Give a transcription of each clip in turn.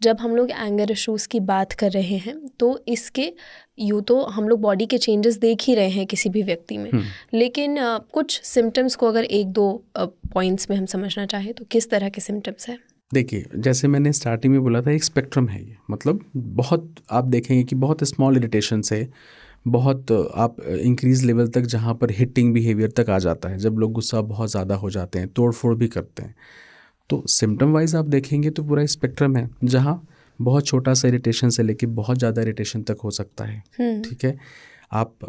जब हम लोग एंगर इश्यूज़ की बात कर रहे हैं तो इसके यूँ तो हम लोग बॉडी के चेंजेस देख ही रहे हैं किसी भी व्यक्ति में, लेकिन कुछ सिम्टम्स को अगर एक दो पॉइंट्स में हम समझना चाहें तो किस तरह के सिम्टम्स हैं? देखिए, जैसे मैंने स्टार्टिंग में बोला था, एक स्पेक्ट्रम है ये, मतलब बहुत आप देखेंगे कि बहुत स्मॉल इरिटेशन से बहुत आप इंक्रीज लेवल तक, जहाँ पर हिटिंग बिहेवियर तक आ जाता है, जब लोग गुस्सा बहुत ज़्यादा हो जाते हैं, तोड़ फोड़ भी करते हैं। तो सिम्टम वाइज आप देखेंगे तो पूरा स्पेक्ट्रम है, जहाँ बहुत छोटा सा इरिटेशन से लेके बहुत ज़्यादा इरिटेशन तक हो सकता है। ठीक है, आप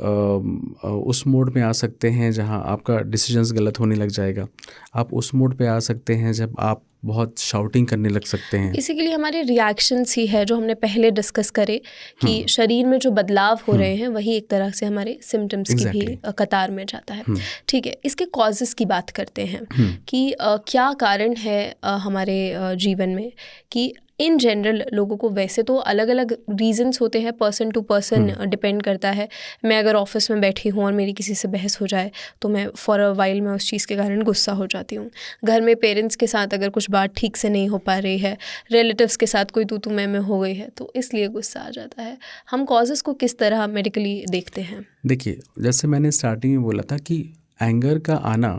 उस मोड में आ सकते हैं जहां आपका डिसीजंस गलत होने लग जाएगा। आप उस मोड पे आ सकते हैं जब आप बहुत शाउटिंग करने लग सकते हैं। बेसिकली हमारे रिएक्शंस ही है जो हमने पहले डिस्कस करे कि शरीर में जो बदलाव हो रहे हैं वही एक तरह से हमारे सिम्टम्स की भी कतार में जाता है। ठीक है, इसके कॉजेस की बात करते हैं कि क्या कारण है हमारे जीवन में कि इन जनरल लोगों को, वैसे तो अलग अलग रीजंस होते हैं, पर्सन टू पर्सन डिपेंड करता है। मैं अगर ऑफिस में बैठी हूँ और मेरी किसी से बहस हो जाए तो मैं फॉर अ वाइल मैं उस चीज़ के कारण गुस्सा हो जाती हूँ। घर में पेरेंट्स के साथ अगर कुछ बात ठीक से नहीं हो पा रही है, रिलेटिव्स के साथ कोई तू मैं हो गई है, तो इसलिए गुस्सा आ जाता है। हम कॉजेज़ को किस तरह मेडिकली देखते हैं? देखिए, जैसे मैंने स्टार्टिंग में बोला था कि एंगर का आना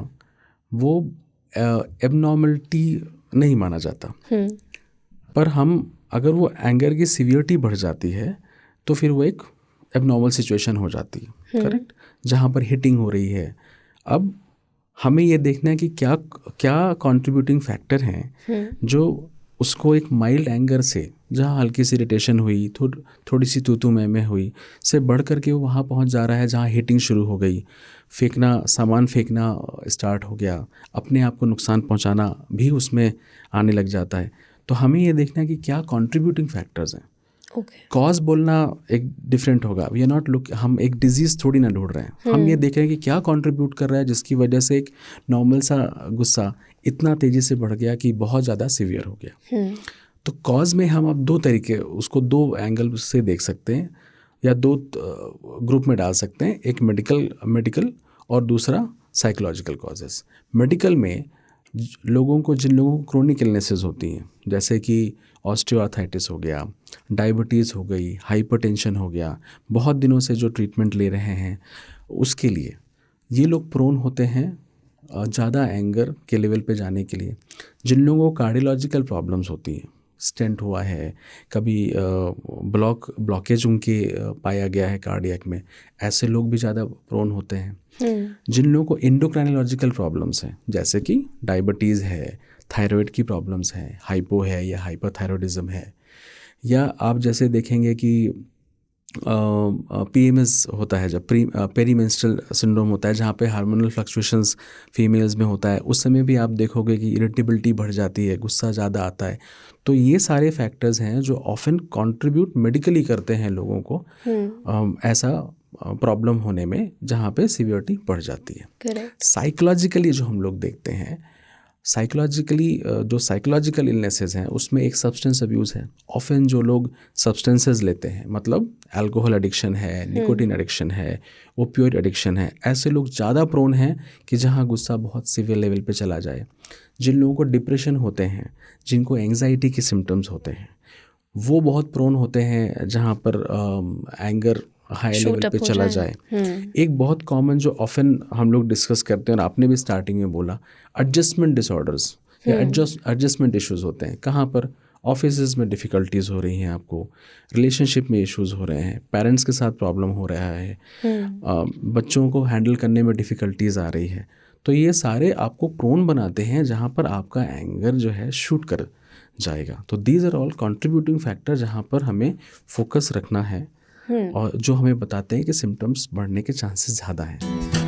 वो एबनॉर्मलिटी नहीं माना जाता, पर हम अगर वो एंगर की सीवियरिटी बढ़ जाती है तो फिर वो एक एबनॉर्मल सिचुएशन हो जाती है। करेक्ट, जहाँ पर हिटिंग हो रही है। अब हमें ये देखना है कि क्या क्या कंट्रीब्यूटिंग फैक्टर हैं जो उसको एक माइल्ड एंगर से, जहाँ हल्की सी इरिटेशन हुई, थोड़ी सी तू मैं हुई, से बढ़ करके वो वहाँ पहुँच जा रहा है जहाँ हिटिंग शुरू हो गई, सामान फेंकना स्टार्ट हो गया, अपने आप को नुकसान पहुँचाना भी उसमें आने लग जाता है। तो हमें ये देखना है कि क्या कंट्रीब्यूटिंग फैक्टर्स हैं। कॉज बोलना एक डिफरेंट होगा। वी आर नॉट हम एक डिजीज़ थोड़ी ना ढूंढ रहे हैं, हम ये देख रहे हैं कि क्या कंट्रीब्यूट कर रहा है जिसकी वजह से एक नॉर्मल सा गुस्सा इतना तेज़ी से बढ़ गया कि बहुत ज़्यादा सीवियर हो गया। तो कॉज में हम अब उसको दो एंगल से देख सकते हैं या दो ग्रुप में डाल सकते हैं, एक मेडिकल और दूसरा साइकोलॉजिकल कॉजेस। मेडिकल में जिन लोगों को क्रोनिक इलनेसेस होती हैं, जैसे कि ऑस्टियोआर्थराइटिस हो गया, डायबिटीज़ हो गई, हाइपरटेंशन हो गया, बहुत दिनों से जो ट्रीटमेंट ले रहे हैं, उसके लिए ये लोग प्रोन होते हैं ज़्यादा एंगर के लेवल पे जाने के लिए। जिन लोगों को कार्डियोलॉजिकल प्रॉब्लम्स होती हैं, स्टेंट हुआ है, कभी ब्लॉकेज उनके पाया गया है कार्डियक में, ऐसे लोग भी ज़्यादा प्रोन होते हैं। जिन लोगों को एंडोक्राइनोलॉजिकल प्रॉब्लम्स हैं, जैसे कि डायबिटीज़ है, थायराइड की प्रॉब्लम्स हैं, हाइपो है या हाइपरथायरॉयडिज्म है, या आप जैसे देखेंगे कि PMS होता है, जब पेरीमेंस्ट्रुअल सिंड्रोम होता है, जहाँ पे हार्मोनल फ्लक्चुएशंस फीमेल्स में होता है, उस समय भी आप देखोगे कि इरिटेबिलिटी बढ़ जाती है, गुस्सा ज़्यादा आता है। तो ये सारे फैक्टर्स हैं जो ऑफन कंट्रीब्यूट मेडिकली करते हैं लोगों को ऐसा प्रॉब्लम होने में, जहाँ पे सीवियरिटी बढ़ जाती है। साइकोलॉजिकली जो हम लोग देखते हैं, जो साइकोलॉजिकल इलनेसेस हैं उसमें एक सब्सटेंस अब्यूज़ है। ऑफन जो लोग सब्सटेंसेस लेते हैं, मतलब अल्कोहल एडिक्शन है, निकोटिन एडिक्शन है, ओपियोइड एडिक्शन है, ऐसे लोग ज़्यादा प्रोन हैं कि जहाँ गुस्सा बहुत सीवियर लेवल पे चला जाए। जिन लोगों को डिप्रेशन होते हैं, जिनको एंग्जाइटी के सिम्टम्स होते हैं, वो बहुत प्रोन होते हैं जहाँ पर एंगर हाई लेवल पे चला जाए। एक बहुत कॉमन जो ऑफन हम लोग डिस्कस करते हैं, और आपने भी स्टार्टिंग में बोला, एडजस्टमेंट डिसऑर्डर्स या एडजस्टमेंट इश्यूज़ होते हैं। कहाँ पर? ऑफिस में डिफ़िकल्टीज़ हो रही हैं, आपको रिलेशनशिप में इश्यूज़ हो रहे हैं, पेरेंट्स के साथ प्रॉब्लम हो रहा है, बच्चों को हैंडल करने में डिफ़िकल्टीज़ आ रही है। तो ये सारे आपको प्रोन बनाते हैं जहाँ पर आपका एंगर जो है शूट कर जाएगा। तो these are all contributing factor जहाँ पर हमें फोकस रखना है और जो हमें बताते हैं कि सिम्टम्स बढ़ने के चांसेस ज़्यादा हैं।